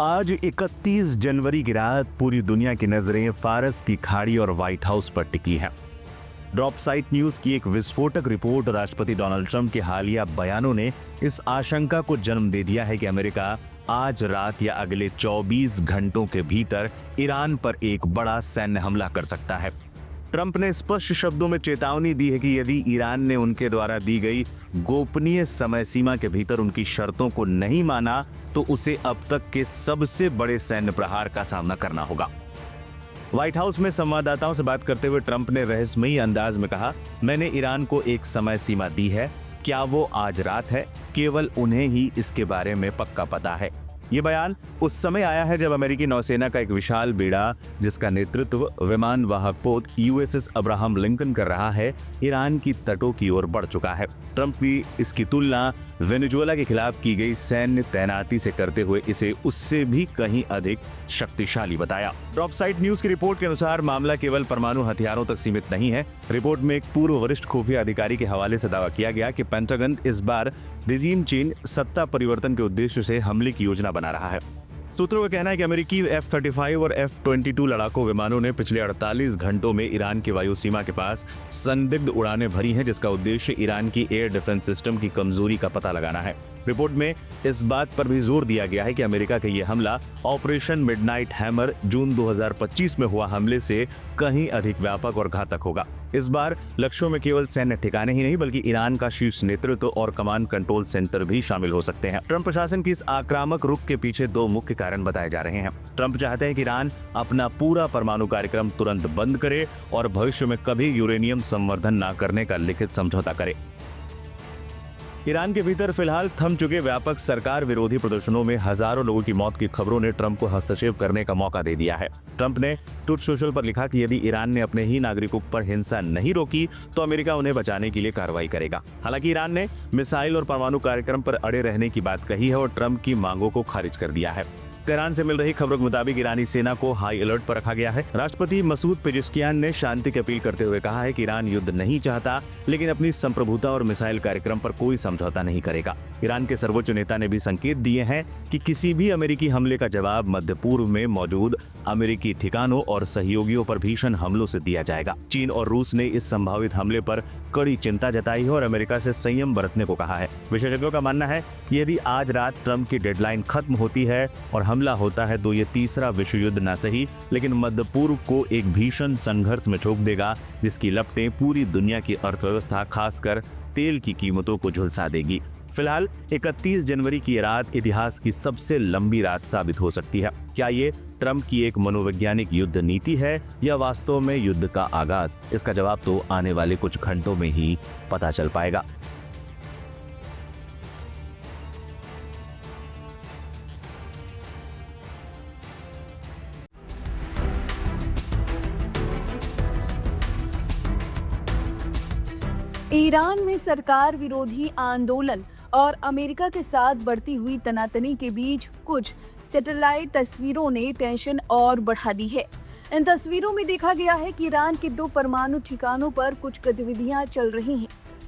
आज 31 जनवरी की रात पूरी दुनिया की नजरें फारस की खाड़ी और व्हाइट हाउस पर टिकी हैं। ड्रॉप साइट न्यूज की एक विस्फोटक रिपोर्ट राष्ट्रपति डोनाल्ड ट्रंप के हालिया बयानों ने इस आशंका को जन्म दे दिया है कि अमेरिका आज रात या अगले 24 घंटों के भीतर ईरान पर एक बड़ा सैन्य हमला कर सकता है। ट्रंप ने स्पष्ट शब्दों में चेतावनी दी है कि यदि ईरान ने उनके द्वारा दी गई गोपनीय समय सीमा के भीतर उनकी शर्तों को नहीं माना तो उसे अब तक के सबसे बड़े सैन्य प्रहार का सामना करना होगा। व्हाइट हाउस में संवाददाताओं से बात करते हुए ट्रंप ने रहस्यमयी अंदाज में कहा, मैंने ईरान को एक समय सीमा दी है, क्या वो आज रात है? केवल उन्हें ही इसके बारे में पक्का पता है। ये बयान उस समय आया है जब अमेरिकी नौसेना का एक विशाल बेड़ा, जिसका नेतृत्व विमान वाहक पोत यूएसएस अब्राहम लिंकन कर रहा है, ईरान की तटों की ओर बढ़ चुका है। ट्रंप भी इसकी तुलना वेनेजुएला के खिलाफ की गई सैन्य तैनाती से करते हुए इसे उससे भी कहीं अधिक शक्तिशाली बताया। ड्रॉप साइट न्यूज की रिपोर्ट के अनुसार मामला केवल परमाणु हथियारों तक सीमित नहीं है। रिपोर्ट में एक पूर्व वरिष्ठ खुफिया अधिकारी के हवाले से दावा किया गया कि पेंटागन इस बार रिजीम चेंज सत्ता परिवर्तन के उद्देश्य से हमले की योजना बना रहा है। सूत्रों का कहना है कि अमेरिकी F-35 और F-22 लड़ाकू विमानों ने पिछले 48 घंटों में ईरान की वायु सीमा के पास संदिग्ध उड़ानें भरी हैं, जिसका उद्देश्य ईरान की एयर डिफेंस सिस्टम की कमजोरी का पता लगाना है। रिपोर्ट में इस बात पर भी जोर दिया गया है कि अमेरिका का यह हमला ऑपरेशन मिडनाइट हैमर जून 2025 में हुआ हमले से कहीं अधिक व्यापक और घातक होगा। इस बार लक्ष्यों में केवल सैन्य ठिकाने ही नहीं बल्कि ईरान का शीर्ष नेतृत्व और कमांड कंट्रोल सेंटर भी शामिल हो सकते हैं। ट्रंप प्रशासन की इस आक्रामक रुख के पीछे दो मुख्य कारण बताए जा रहे हैं। ट्रंप चाहते हैं कि ईरान अपना पूरा परमाणु कार्यक्रम तुरंत बंद करे और भविष्य में कभी यूरेनियम संवर्धन न करने का लिखित समझौता करे। ईरान के भीतर फिलहाल थम चुके व्यापक सरकार विरोधी प्रदर्शनों में हजारों लोगों की मौत की खबरों ने ट्रंप को हस्तक्षेप करने का मौका दे दिया है। ट्रंप ने ट्रूथ सोशल पर लिखा कि यदि ईरान ने अपने ही नागरिकों पर हिंसा नहीं रोकी तो अमेरिका उन्हें बचाने के लिए कार्रवाई करेगा। हालांकि ईरान ने मिसाइल और परमाणु कार्यक्रम पर अड़े रहने की बात कही है और ट्रंप की मांगों को खारिज कर दिया है। तेहरान से मिल रही खबरों के मुताबिक ईरानी सेना को हाई अलर्ट पर रखा गया है। राष्ट्रपति मसूद पेजेश्कियान ने शांति की अपील करते हुए कहा है कि ईरान युद्ध नहीं चाहता, लेकिन अपनी संप्रभुता और मिसाइल कार्यक्रम पर कोई समझौता नहीं करेगा। ईरान के सर्वोच्च नेता ने भी संकेत दिए हैं कि किसी भी अमेरिकी हमले का जवाब मध्य पूर्व में मौजूद अमेरिकी ठिकानों और सहयोगियों पर भीषण हमलों से दिया जाएगा। चीन और रूस ने इस संभावित हमले पर कड़ी चिंता जताई है और अमेरिका से संयम बरतने को कहा है। विशेषज्ञों का मानना है कि यदि आज रात ट्रंप की डेडलाइन खत्म होती है और हमला होता है तो ये तीसरा विश्व युद्ध न सही लेकिन मध्य पूर्व को एक भीषण संघर्ष में झोंक देगा, जिसकी लपटें पूरी दुनिया की अर्थव्यवस्था खासकर तेल की कीमतों को झुलसा देगी। फिलहाल 31 जनवरी की रात इतिहास की सबसे लंबी रात साबित हो सकती है। क्या ये ट्रंप की एक मनोवैज्ञानिक युद्ध नीति है या वास्तव में युद्ध का आगाज? इसका जवाब तो आने वाले कुछ घंटों में ही पता चल पाएगा। ईरान में सरकार विरोधी आंदोलन और अमेरिका के साथ बढ़ती हुई तनातनी के बीच कुछ सैटेलाइट तस्वीरों ने टेंशन और बढ़ा दी है। इन तस्वीरों में देखा गया है कि ईरान के 2 परमाणु ठिकानों पर कुछ गतिविधियां चल रही हैं।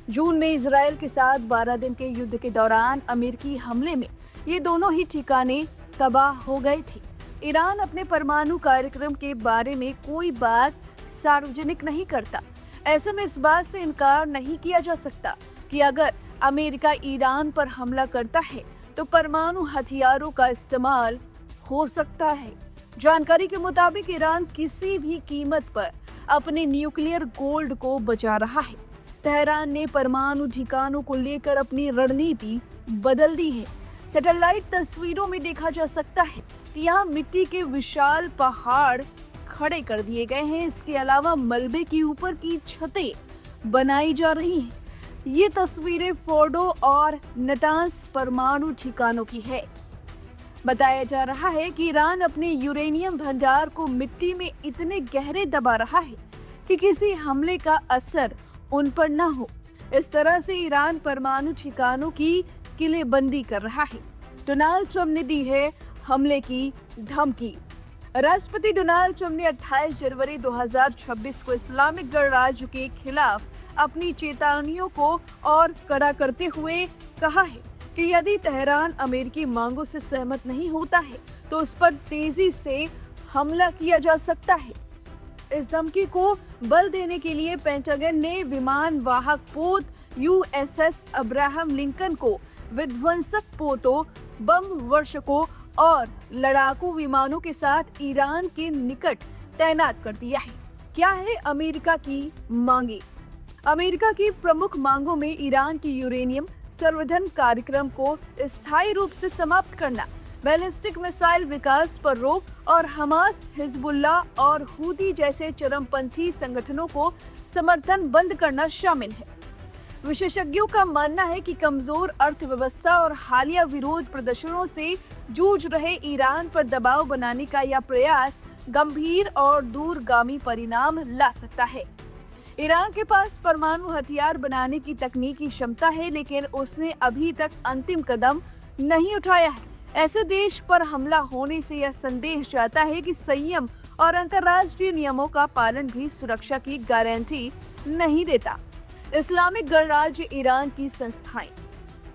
जून में इजराइल के साथ 12 दिन के युद्ध के दौरान अमेरिकी हमले में ये दोनों ही ठिकाने तबाह हो गए थे। ईरान अपने परमाणु कार्यक्रम के बारे में कोई बात सार्वजनिक नहीं करता। ऐसे में इस बात से इनकार नहीं किया जा सकता कि अगर अमेरिका ईरान पर हमला करता है तो परमाणु हथियारों का इस्तेमाल हो सकता है। जानकारी के मुताबिक ईरान किसी भी कीमत पर अपने न्यूक्लियर गोल्ड को बचा रहा है। तेहरान ने परमाणु ठिकानों को लेकर अपनी रणनीति बदल दी है। सैटेलाइट तस्वीरों में देखा जा सकता है कि यहाँ मिट्टी के विशाल पहाड़ खड़े कर दिए गए हैं। इसके अलावा मलबे के ऊपर की छतें बनाई जा रही हैं। ये तस्वीरें फोर्डो और नटांस परमाणु ठिकानों की है। बताया जा रहा है कि ईरान अपने यूरेनियम भंडार को मिट्टी में इतने गहरे दबा रहा है कि किसी हमले का असर उन पर न हो। इस तरह से ईरान परमाणु ठिकानों की किलेबंदी कर रहा है। डोनाल्ड ट्रंप ने दी है हमले की धमकी। राष्ट्रपति डोनाल्ड ट्रंप ने 28 जनवरी 2026 को इस्लामिक गणराज्य के खिलाफ अपनी चेतावनियों को और कड़ा करते हुए कहा है कि यदि तेहरान अमेरिकी मांगों से सहमत नहीं होता है तो उस पर तेजी से हमला किया जा सकता है। इस धमकी को बल देने के लिए पेंटागन ने विमान वाहक पोत यूएसएस अब्राहम लिंकन को विध्वंसक पोतों, बम वर्षकों और लड़ाकू विमानों के साथ ईरान के निकट तैनात कर दिया है। क्या है अमेरिका की मांगे? अमेरिका की प्रमुख मांगों में ईरान की यूरेनियम संवर्धन कार्यक्रम को स्थायी रूप से समाप्त करना, बैलिस्टिक मिसाइल विकास पर रोक और हमास, हिजबुल्लाह और हूती जैसे चरमपंथी संगठनों को समर्थन बंद करना शामिल है। विशेषज्ञों का मानना है कि कमजोर अर्थव्यवस्था और हालिया विरोध प्रदर्शनों से जूझ रहे ईरान पर दबाव बनाने का यह प्रयास गंभीर और दूरगामी परिणाम ला सकता है। ईरान के पास परमाणु हथियार बनाने की तकनीकी क्षमता है, लेकिन उसने अभी तक अंतिम कदम नहीं उठाया है। ऐसे देश पर हमला होने से यह संदेश जाता है कि संयम और अंतर्राष्ट्रीय नियमों का पालन भी सुरक्षा की गारंटी नहीं देता। इस्लामिक गणराज्य ईरान की संस्थाएं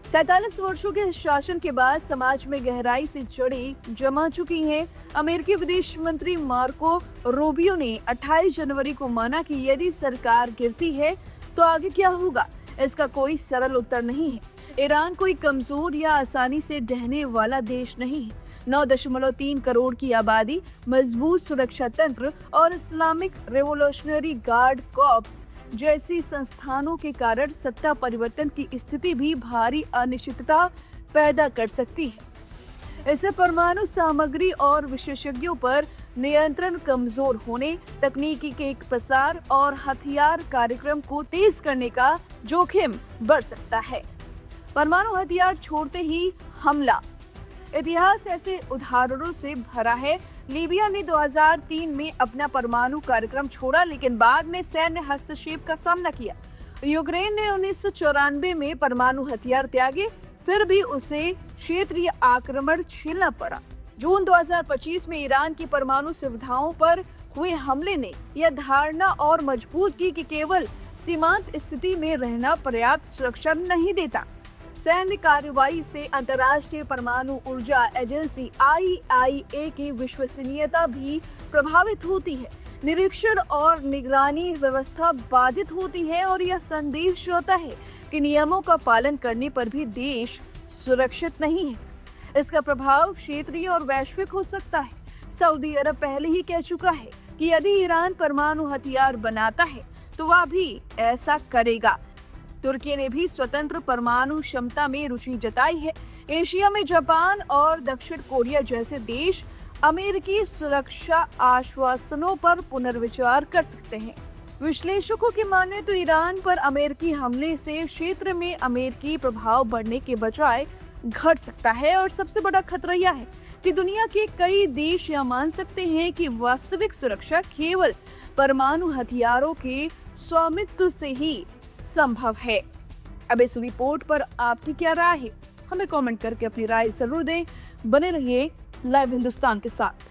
47 वर्षों के शासन के बाद समाज में गहराई से जड़ें जमा चुकी हैं। अमेरिकी विदेश मंत्री मार्को रूबियो ने 28 जनवरी को माना कि यदि सरकार गिरती है तो आगे क्या होगा। इसका कोई सरल उत्तर नहीं है। ईरान कोई कमजोर या आसानी से ढहने वाला देश नहीं है। 9.3 करोड़ की आबादी, मजबूत सुरक्षा तंत्र और इस्लामिक रिवॉल्यूशनरी गार्ड कॉर्प्स जैसी संस्थानों के कारण सत्ता परिवर्तन की स्थिति भी भारी अनिश्चितता पैदा कर सकती है। इससे परमाणु सामग्री और विशेषज्ञों पर नियंत्रण कमजोर होने, तकनीकी के प्रसार और हथियार कार्यक्रम को तेज करने का जोखिम बढ़ सकता है। परमाणु हथियार छोड़ते ही हमला। इतिहास ऐसे उदाहरणों से भरा है। लीबिया ने 2003 में अपना परमाणु कार्यक्रम छोड़ा, लेकिन बाद में सैन्य हस्तक्षेप का सामना किया। यूक्रेन ने 1994 में परमाणु हथियार त्यागे, फिर भी उसे क्षेत्रीय आक्रमण झेलना पड़ा। जून 2025 में ईरान की परमाणु सुविधाओं पर हुए हमले ने यह धारणा और मजबूत की कि केवल सीमांत स्थिति में रहना पर्याप्त सुरक्षा नहीं देता। सैन्य कार्रवाई से अंतर्राष्ट्रीय परमाणु ऊर्जा एजेंसी IAEA की विश्वसनीयता भी प्रभावित होती है। निरीक्षण और निगरानी व्यवस्था बाधित होती है और यह संदेश होता है कि नियमों का पालन करने पर भी देश सुरक्षित नहीं है। इसका प्रभाव क्षेत्रीय और वैश्विक हो सकता है। सऊदी अरब पहले ही कह चुका है कि यदि ईरान परमाणु हथियार बनाता है तो वह भी ऐसा करेगा। तुर्की ने भी स्वतंत्र परमाणु क्षमता में रुचि जताई है। एशिया में जापान और दक्षिण कोरिया जैसे देश अमेरिकी सुरक्षा आश्वासनों पर पुनर्विचार कर सकते हैं। विश्लेषकों की माने तो ईरान पर अमेरिकी हमले से क्षेत्र में अमेरिकी प्रभाव बढ़ने के बजाय घट सकता है और सबसे बड़ा खतरा यह है कि दुनिया के कई देश यह मान सकते हैं कि वास्तविक सुरक्षा केवल परमाणु हथियारों के स्वामित्व से ही संभव है। अब इस रिपोर्ट पर आपकी क्या राय है? हमें कमेंट करके अपनी राय जरूर दें। बने रहिए लाइव हिंदुस्तान के साथ।